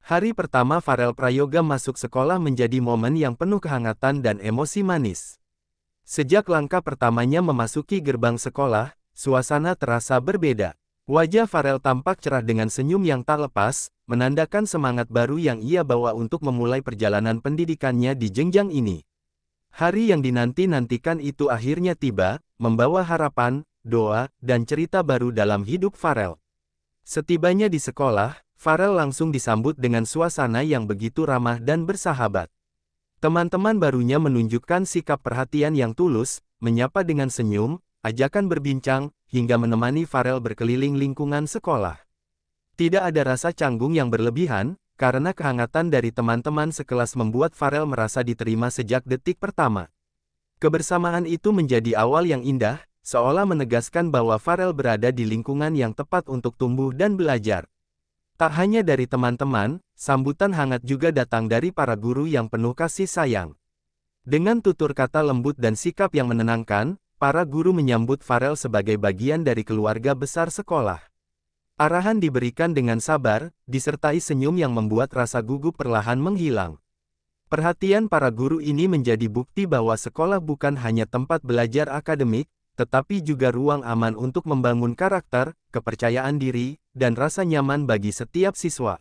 Hari pertama Farel Prayoga masuk sekolah menjadi momen yang penuh kehangatan dan emosi manis. Sejak langkah pertamanya memasuki gerbang sekolah, suasana terasa berbeda. Wajah Farel tampak cerah dengan senyum yang tak lepas, menandakan semangat baru yang ia bawa untuk memulai perjalanan pendidikannya di jenjang ini. Hari yang dinanti-nantikan itu akhirnya tiba, membawa harapan, doa, dan cerita baru dalam hidup Farel. Setibanya di sekolah, Farel langsung disambut dengan suasana yang begitu ramah dan bersahabat. Teman-teman barunya menunjukkan sikap perhatian yang tulus, menyapa dengan senyum, ajakan berbincang, hingga menemani Farel berkeliling lingkungan sekolah. Tidak ada rasa canggung yang berlebihan, karena kehangatan dari teman-teman sekelas membuat Farel merasa diterima sejak detik pertama. Kebersamaan itu menjadi awal yang indah, seolah menegaskan bahwa Farel berada di lingkungan yang tepat untuk tumbuh dan belajar. Tak hanya dari teman-teman, sambutan hangat juga datang dari para guru yang penuh kasih sayang. Dengan tutur kata lembut dan sikap yang menenangkan, para guru menyambut Farel sebagai bagian dari keluarga besar sekolah. Arahan diberikan dengan sabar, disertai senyum yang membuat rasa gugup perlahan menghilang. Perhatian para guru ini menjadi bukti bahwa sekolah bukan hanya tempat belajar akademik, tetapi juga ruang aman untuk membangun karakter, kepercayaan diri, dan rasa nyaman bagi setiap siswa.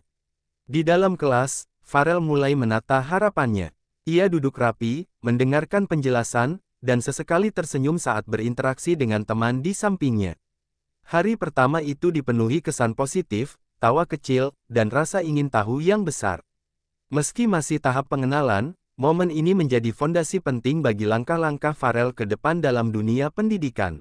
Di dalam kelas, Farel mulai menata harapannya. Ia duduk rapi, mendengarkan penjelasan, dan sesekali tersenyum saat berinteraksi dengan teman di sampingnya. Hari pertama itu dipenuhi kesan positif, tawa kecil, dan rasa ingin tahu yang besar. Meski masih tahap pengenalan, momen ini menjadi fondasi penting bagi langkah-langkah Farel ke depan dalam dunia pendidikan.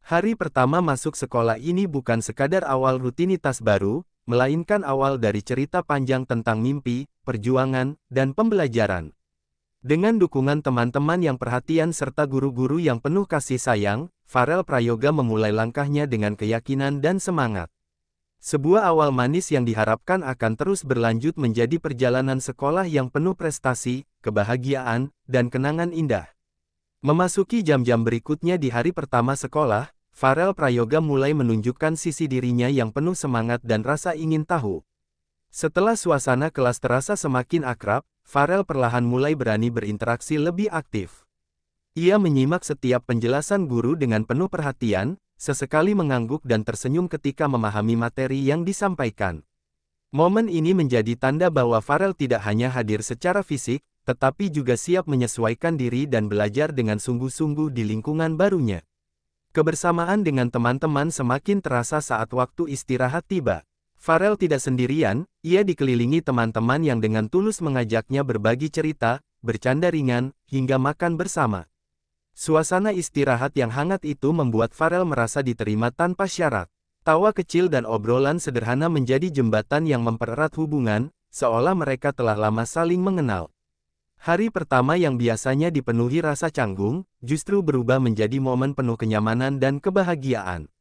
Hari pertama masuk sekolah ini bukan sekadar awal rutinitas baru, melainkan awal dari cerita panjang tentang mimpi, perjuangan, dan pembelajaran. Dengan dukungan teman-teman yang perhatian serta guru-guru yang penuh kasih sayang, Farel Prayoga memulai langkahnya dengan keyakinan dan semangat. Sebuah awal manis yang diharapkan akan terus berlanjut menjadi perjalanan sekolah yang penuh prestasi, kebahagiaan, dan kenangan indah. Memasuki jam-jam berikutnya di hari pertama sekolah, Farel Prayoga mulai menunjukkan sisi dirinya yang penuh semangat dan rasa ingin tahu. Setelah suasana kelas terasa semakin akrab, Farel perlahan mulai berani berinteraksi lebih aktif. Ia menyimak setiap penjelasan guru dengan penuh perhatian, sesekali mengangguk dan tersenyum ketika memahami materi yang disampaikan. Momen ini menjadi tanda bahwa Farel tidak hanya hadir secara fisik, tetapi juga siap menyesuaikan diri dan belajar dengan sungguh-sungguh di lingkungan barunya. Kebersamaan dengan teman-teman semakin terasa saat waktu istirahat tiba. Farel tidak sendirian, ia dikelilingi teman-teman yang dengan tulus mengajaknya berbagi cerita, bercanda ringan, hingga makan bersama. Suasana istirahat yang hangat itu membuat Farel merasa diterima tanpa syarat. Tawa kecil dan obrolan sederhana menjadi jembatan yang mempererat hubungan, seolah mereka telah lama saling mengenal. Hari pertama yang biasanya dipenuhi rasa canggung, justru berubah menjadi momen penuh kenyamanan dan kebahagiaan.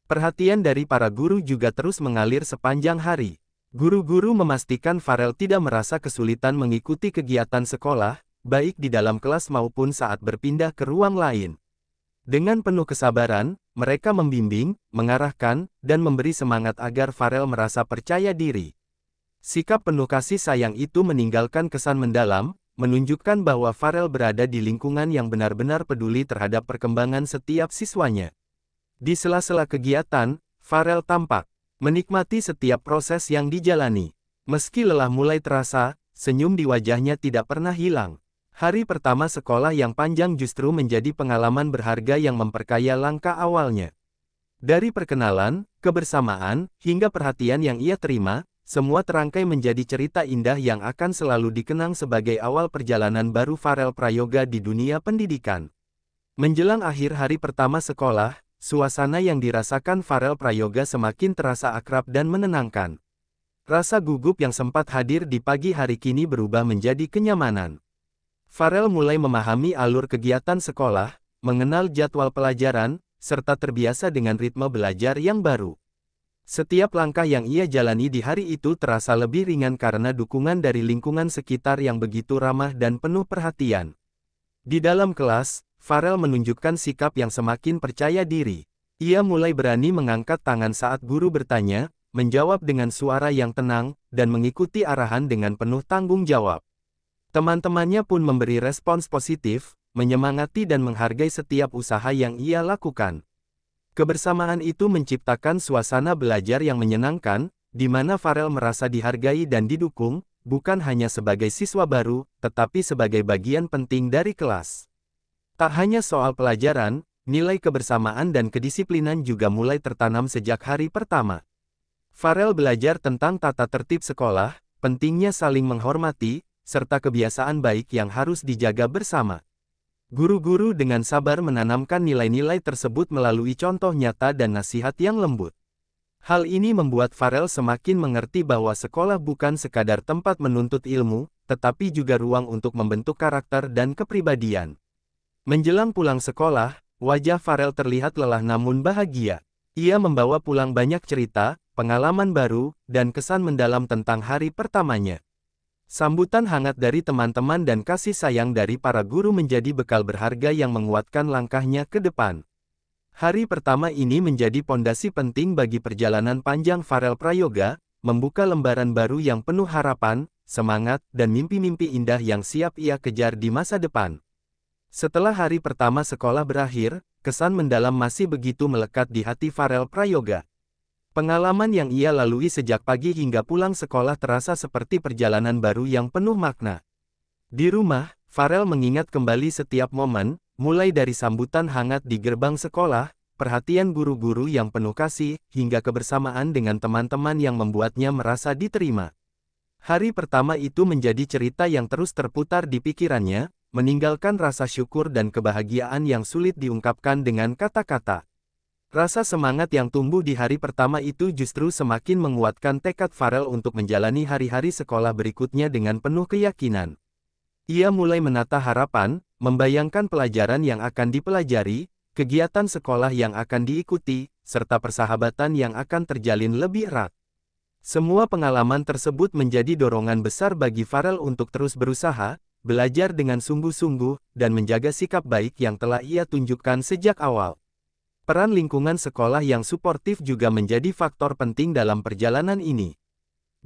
Perhatian dari para guru juga terus mengalir sepanjang hari. Guru-guru memastikan Farel tidak merasa kesulitan mengikuti kegiatan sekolah, baik di dalam kelas maupun saat berpindah ke ruang lain. Dengan penuh kesabaran, mereka membimbing, mengarahkan, dan memberi semangat agar Farel merasa percaya diri. Sikap penuh kasih sayang itu meninggalkan kesan mendalam, menunjukkan bahwa Farel berada di lingkungan yang benar-benar peduli terhadap perkembangan setiap siswanya. Di sela-sela kegiatan, Farel tampak menikmati setiap proses yang dijalani. Meski lelah mulai terasa, senyum di wajahnya tidak pernah hilang. Hari pertama sekolah yang panjang justru menjadi pengalaman berharga yang memperkaya langkah awalnya. Dari perkenalan, kebersamaan, hingga perhatian yang ia terima, semua terangkai menjadi cerita indah yang akan selalu dikenang sebagai awal perjalanan baru Farel Prayoga di dunia pendidikan. Menjelang akhir hari pertama sekolah, suasana yang dirasakan Farel Prayoga semakin terasa akrab dan menenangkan. Rasa gugup yang sempat hadir di pagi hari kini berubah menjadi kenyamanan. Farel mulai memahami alur kegiatan sekolah, mengenal jadwal pelajaran, serta terbiasa dengan ritme belajar yang baru. Setiap langkah yang ia jalani di hari itu terasa lebih ringan karena dukungan dari lingkungan sekitar yang begitu ramah dan penuh perhatian. Di dalam kelas, Farel menunjukkan sikap yang semakin percaya diri. Ia mulai berani mengangkat tangan saat guru bertanya, menjawab dengan suara yang tenang, dan mengikuti arahan dengan penuh tanggung jawab. Teman-temannya pun memberi respons positif, menyemangati dan menghargai setiap usaha yang ia lakukan. Kebersamaan itu menciptakan suasana belajar yang menyenangkan, di mana Farel merasa dihargai dan didukung, bukan hanya sebagai siswa baru, tetapi sebagai bagian penting dari kelas. Tak hanya soal pelajaran, nilai kebersamaan dan kedisiplinan juga mulai tertanam sejak hari pertama. Farel belajar tentang tata tertib sekolah, pentingnya saling menghormati, serta kebiasaan baik yang harus dijaga bersama. Guru-guru dengan sabar menanamkan nilai-nilai tersebut melalui contoh nyata dan nasihat yang lembut. Hal ini membuat Farel semakin mengerti bahwa sekolah bukan sekadar tempat menuntut ilmu, tetapi juga ruang untuk membentuk karakter dan kepribadian. Menjelang pulang sekolah, wajah Farel terlihat lelah namun bahagia. Ia membawa pulang banyak cerita, pengalaman baru, dan kesan mendalam tentang hari pertamanya. Sambutan hangat dari teman-teman dan kasih sayang dari para guru menjadi bekal berharga yang menguatkan langkahnya ke depan. Hari pertama ini menjadi pondasi penting bagi perjalanan panjang Farel Prayoga, membuka lembaran baru yang penuh harapan, semangat, dan mimpi-mimpi indah yang siap ia kejar di masa depan. Setelah hari pertama sekolah berakhir, kesan mendalam masih begitu melekat di hati Farel Prayoga. Pengalaman yang ia lalui sejak pagi hingga pulang sekolah terasa seperti perjalanan baru yang penuh makna. Di rumah, Farel mengingat kembali setiap momen, mulai dari sambutan hangat di gerbang sekolah, perhatian guru-guru yang penuh kasih, hingga kebersamaan dengan teman-teman yang membuatnya merasa diterima. Hari pertama itu menjadi cerita yang terus terputar di pikirannya, meninggalkan rasa syukur dan kebahagiaan yang sulit diungkapkan dengan kata-kata. Rasa semangat yang tumbuh di hari pertama itu justru semakin menguatkan tekad Farel untuk menjalani hari-hari sekolah berikutnya dengan penuh keyakinan. Ia mulai menata harapan, membayangkan pelajaran yang akan dipelajari, kegiatan sekolah yang akan diikuti, serta persahabatan yang akan terjalin lebih erat. Semua pengalaman tersebut menjadi dorongan besar bagi Farel untuk terus berusaha, belajar dengan sungguh-sungguh, dan menjaga sikap baik yang telah ia tunjukkan sejak awal. Peran lingkungan sekolah yang suportif juga menjadi faktor penting dalam perjalanan ini.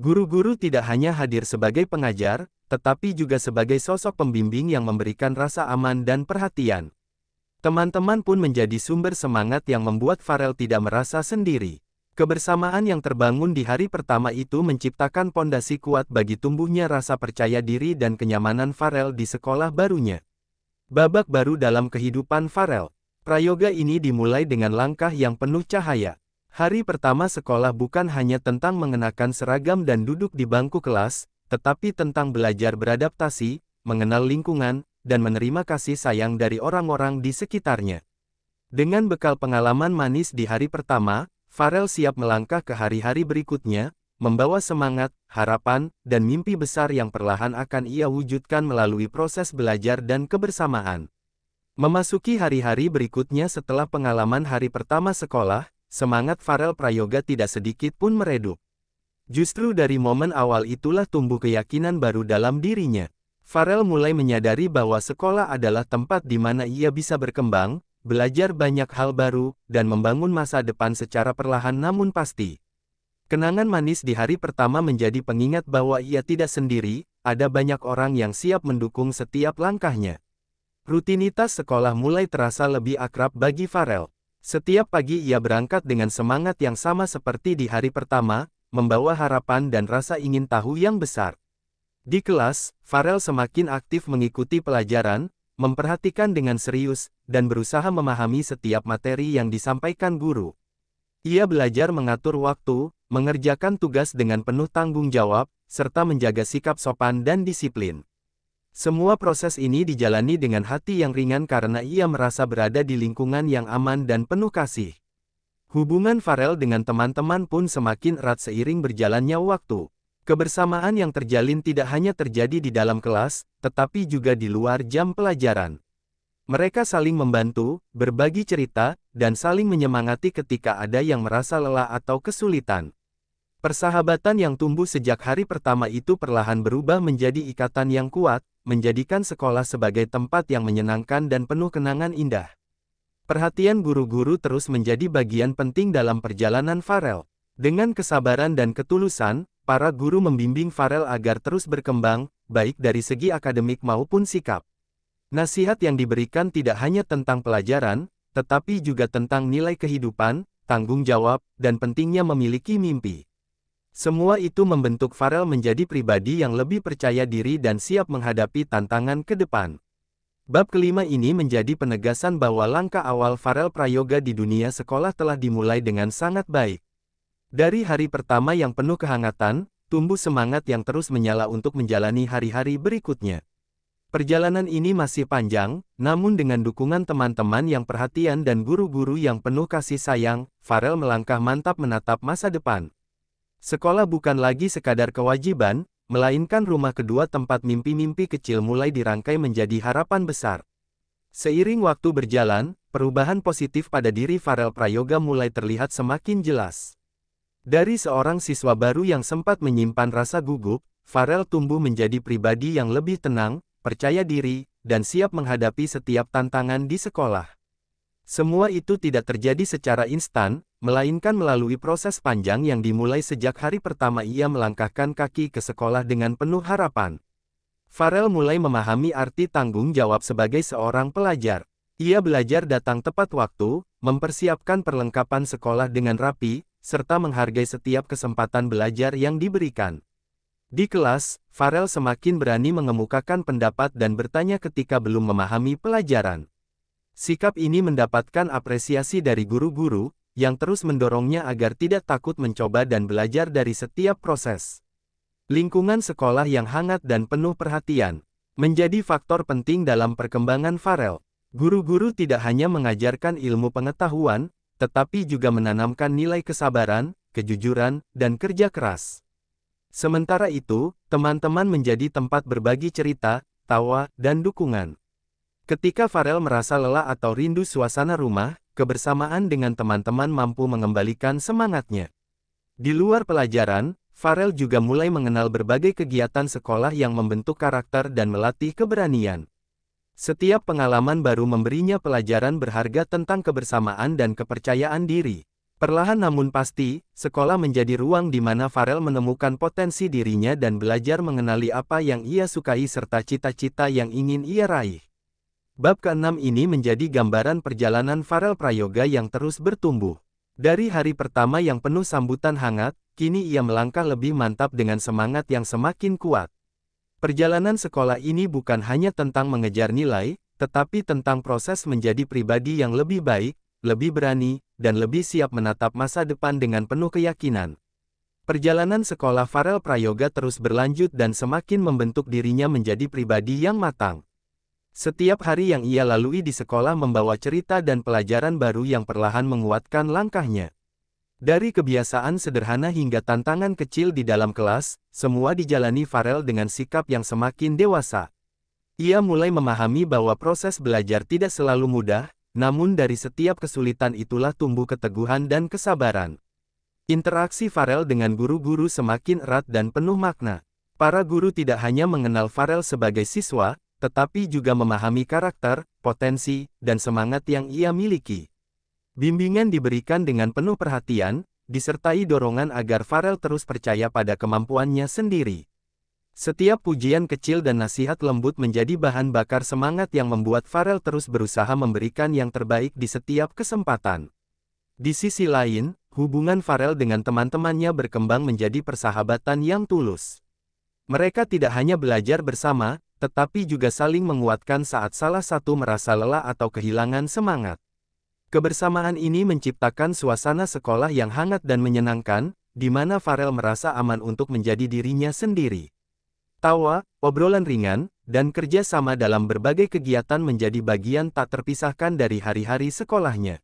Guru-guru tidak hanya hadir sebagai pengajar, tetapi juga sebagai sosok pembimbing yang memberikan rasa aman dan perhatian. Teman-teman pun menjadi sumber semangat yang membuat Farel tidak merasa sendiri. Kebersamaan yang terbangun di hari pertama itu menciptakan pondasi kuat bagi tumbuhnya rasa percaya diri dan kenyamanan Farel di sekolah barunya. Babak baru dalam kehidupan Farel Prayoga ini dimulai dengan langkah yang penuh cahaya. Hari pertama sekolah bukan hanya tentang mengenakan seragam dan duduk di bangku kelas, tetapi tentang belajar beradaptasi, mengenal lingkungan, dan menerima kasih sayang dari orang-orang di sekitarnya. Dengan bekal pengalaman manis di hari pertama, Farel siap melangkah ke hari-hari berikutnya, membawa semangat, harapan, dan mimpi besar yang perlahan akan ia wujudkan melalui proses belajar dan kebersamaan. Memasuki hari-hari berikutnya setelah pengalaman hari pertama sekolah, semangat Farel Prayoga tidak sedikit pun meredup. Justru dari momen awal itulah tumbuh keyakinan baru dalam dirinya. Farel mulai menyadari bahwa sekolah adalah tempat di mana ia bisa berkembang, belajar banyak hal baru, dan membangun masa depan secara perlahan namun pasti. Kenangan manis di hari pertama menjadi pengingat bahwa ia tidak sendiri, ada banyak orang yang siap mendukung setiap langkahnya. Rutinitas sekolah mulai terasa lebih akrab bagi Farel. Setiap pagi ia berangkat dengan semangat yang sama seperti di hari pertama, membawa harapan dan rasa ingin tahu yang besar. Di kelas, Farel semakin aktif mengikuti pelajaran, memperhatikan dengan serius, dan berusaha memahami setiap materi yang disampaikan guru. Ia belajar mengatur waktu, mengerjakan tugas dengan penuh tanggung jawab, serta menjaga sikap sopan dan disiplin. Semua proses ini dijalani dengan hati yang ringan karena ia merasa berada di lingkungan yang aman dan penuh kasih. Hubungan Farel dengan teman-teman pun semakin erat seiring berjalannya waktu. Kebersamaan yang terjalin tidak hanya terjadi di dalam kelas, tetapi juga di luar jam pelajaran. Mereka saling membantu, berbagi cerita, dan saling menyemangati ketika ada yang merasa lelah atau kesulitan. Persahabatan yang tumbuh sejak hari pertama itu perlahan berubah menjadi ikatan yang kuat, menjadikan sekolah sebagai tempat yang menyenangkan dan penuh kenangan indah. Perhatian guru-guru terus menjadi bagian penting dalam perjalanan Farel. Dengan kesabaran dan ketulusan, para guru membimbing Farel agar terus berkembang, baik dari segi akademik maupun sikap. Nasihat yang diberikan tidak hanya tentang pelajaran, tetapi juga tentang nilai kehidupan, tanggung jawab, dan pentingnya memiliki mimpi. Semua itu membentuk Farel menjadi pribadi yang lebih percaya diri dan siap menghadapi tantangan ke depan. Bab kelima ini menjadi penegasan bahwa langkah awal Farel Prayoga di dunia sekolah telah dimulai dengan sangat baik. Dari hari pertama yang penuh kehangatan, tumbuh semangat yang terus menyala untuk menjalani hari-hari berikutnya. Perjalanan ini masih panjang, namun dengan dukungan teman-teman yang perhatian dan guru-guru yang penuh kasih sayang, Farel melangkah mantap menatap masa depan. Sekolah bukan lagi sekadar kewajiban, melainkan rumah kedua tempat mimpi-mimpi kecil mulai dirangkai menjadi harapan besar. Seiring waktu berjalan, perubahan positif pada diri Farel Prayoga mulai terlihat semakin jelas. Dari seorang siswa baru yang sempat menyimpan rasa gugup, Farel tumbuh menjadi pribadi yang lebih tenang, percaya diri, dan siap menghadapi setiap tantangan di sekolah. Semua itu tidak terjadi secara instan, melainkan melalui proses panjang yang dimulai sejak hari pertama ia melangkahkan kaki ke sekolah dengan penuh harapan. Farel mulai memahami arti tanggung jawab sebagai seorang pelajar. Ia belajar datang tepat waktu, mempersiapkan perlengkapan sekolah dengan rapi, serta menghargai setiap kesempatan belajar yang diberikan. Di kelas, Farel semakin berani mengemukakan pendapat dan bertanya ketika belum memahami pelajaran. Sikap ini mendapatkan apresiasi dari guru-guru, yang terus mendorongnya agar tidak takut mencoba dan belajar dari setiap proses. Lingkungan sekolah yang hangat dan penuh perhatian menjadi faktor penting dalam perkembangan Farel. Guru-guru tidak hanya mengajarkan ilmu pengetahuan, tetapi juga menanamkan nilai kesabaran, kejujuran, dan kerja keras. Sementara itu, teman-teman menjadi tempat berbagi cerita, tawa, dan dukungan. Ketika Farel merasa lelah atau rindu suasana rumah, kebersamaan dengan teman-teman mampu mengembalikan semangatnya. Di luar pelajaran, Farel juga mulai mengenal berbagai kegiatan sekolah yang membentuk karakter dan melatih keberanian. Setiap pengalaman baru memberinya pelajaran berharga tentang kebersamaan dan kepercayaan diri. Perlahan namun pasti, sekolah menjadi ruang di mana Farel menemukan potensi dirinya dan belajar mengenali apa yang ia sukai serta cita-cita yang ingin ia raih. Bab ke-6 ini menjadi gambaran perjalanan Farel Prayoga yang terus bertumbuh. Dari hari pertama yang penuh sambutan hangat, kini ia melangkah lebih mantap dengan semangat yang semakin kuat. Perjalanan sekolah ini bukan hanya tentang mengejar nilai, tetapi tentang proses menjadi pribadi yang lebih baik, lebih berani, dan lebih siap menatap masa depan dengan penuh keyakinan. Perjalanan sekolah Farel Prayoga terus berlanjut dan semakin membentuk dirinya menjadi pribadi yang matang. Setiap hari yang ia lalui di sekolah membawa cerita dan pelajaran baru yang perlahan menguatkan langkahnya. Dari kebiasaan sederhana hingga tantangan kecil di dalam kelas, semua dijalani Farel dengan sikap yang semakin dewasa. Ia mulai memahami bahwa proses belajar tidak selalu mudah, namun dari setiap kesulitan itulah tumbuh keteguhan dan kesabaran. Interaksi Farel dengan guru-guru semakin erat dan penuh makna. Para guru tidak hanya mengenal Farel sebagai siswa, tetapi juga memahami karakter, potensi, dan semangat yang ia miliki. Bimbingan diberikan dengan penuh perhatian, disertai dorongan agar Farel terus percaya pada kemampuannya sendiri. Setiap pujian kecil dan nasihat lembut menjadi bahan bakar semangat yang membuat Farel terus berusaha memberikan yang terbaik di setiap kesempatan. Di sisi lain, hubungan Farel dengan teman-temannya berkembang menjadi persahabatan yang tulus. Mereka tidak hanya belajar bersama, tetapi juga saling menguatkan saat salah satu merasa lelah atau kehilangan semangat. Kebersamaan ini menciptakan suasana sekolah yang hangat dan menyenangkan, di mana Farel merasa aman untuk menjadi dirinya sendiri. Tawa, obrolan ringan, dan kerja sama dalam berbagai kegiatan menjadi bagian tak terpisahkan dari hari-hari sekolahnya.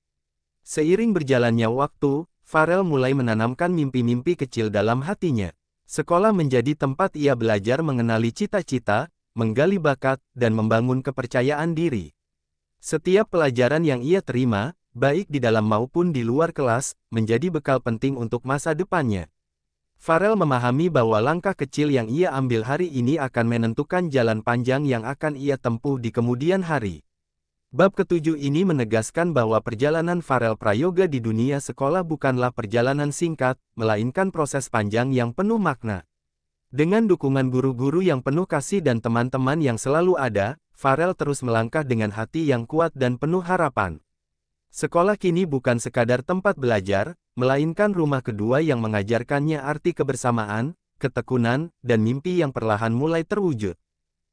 Seiring berjalannya waktu, Farel mulai menanamkan mimpi-mimpi kecil dalam hatinya. Sekolah menjadi tempat ia belajar mengenali cita-cita, menggali bakat, dan membangun kepercayaan diri. Setiap pelajaran yang ia terima, baik di dalam maupun di luar kelas, menjadi bekal penting untuk masa depannya. Farel memahami bahwa langkah kecil yang ia ambil hari ini akan menentukan jalan panjang yang akan ia tempuh di kemudian hari. Bab ketujuh ini menegaskan bahwa perjalanan Farel Prayoga di dunia sekolah bukanlah perjalanan singkat, melainkan proses panjang yang penuh makna. Dengan dukungan guru-guru yang penuh kasih dan teman-teman yang selalu ada, Farel terus melangkah dengan hati yang kuat dan penuh harapan. Sekolah kini bukan sekadar tempat belajar, melainkan rumah kedua yang mengajarkannya arti kebersamaan, ketekunan, dan mimpi yang perlahan mulai terwujud.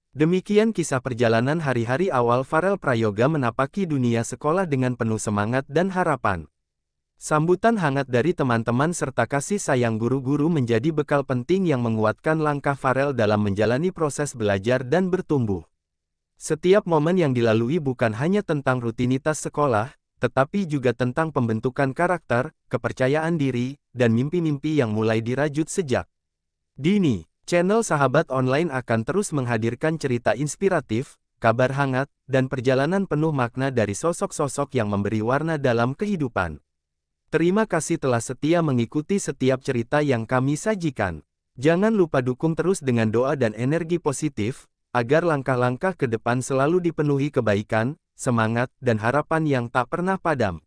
Demikian kisah perjalanan hari-hari awal Farel Prayoga menapaki dunia sekolah dengan penuh semangat dan harapan. Sambutan hangat dari teman-teman serta kasih sayang guru-guru menjadi bekal penting yang menguatkan langkah Farel dalam menjalani proses belajar dan bertumbuh. Setiap momen yang dilalui bukan hanya tentang rutinitas sekolah, tetapi juga tentang pembentukan karakter, kepercayaan diri, dan mimpi-mimpi yang mulai dirajut sejak dini. Channel Sahabat Online akan terus menghadirkan cerita inspiratif, kabar hangat, dan perjalanan penuh makna dari sosok-sosok yang memberi warna dalam kehidupan. Terima kasih telah setia mengikuti setiap cerita yang kami sajikan. Jangan lupa dukung terus dengan doa dan energi positif, agar langkah-langkah ke depan selalu dipenuhi kebaikan, semangat, dan harapan yang tak pernah padam.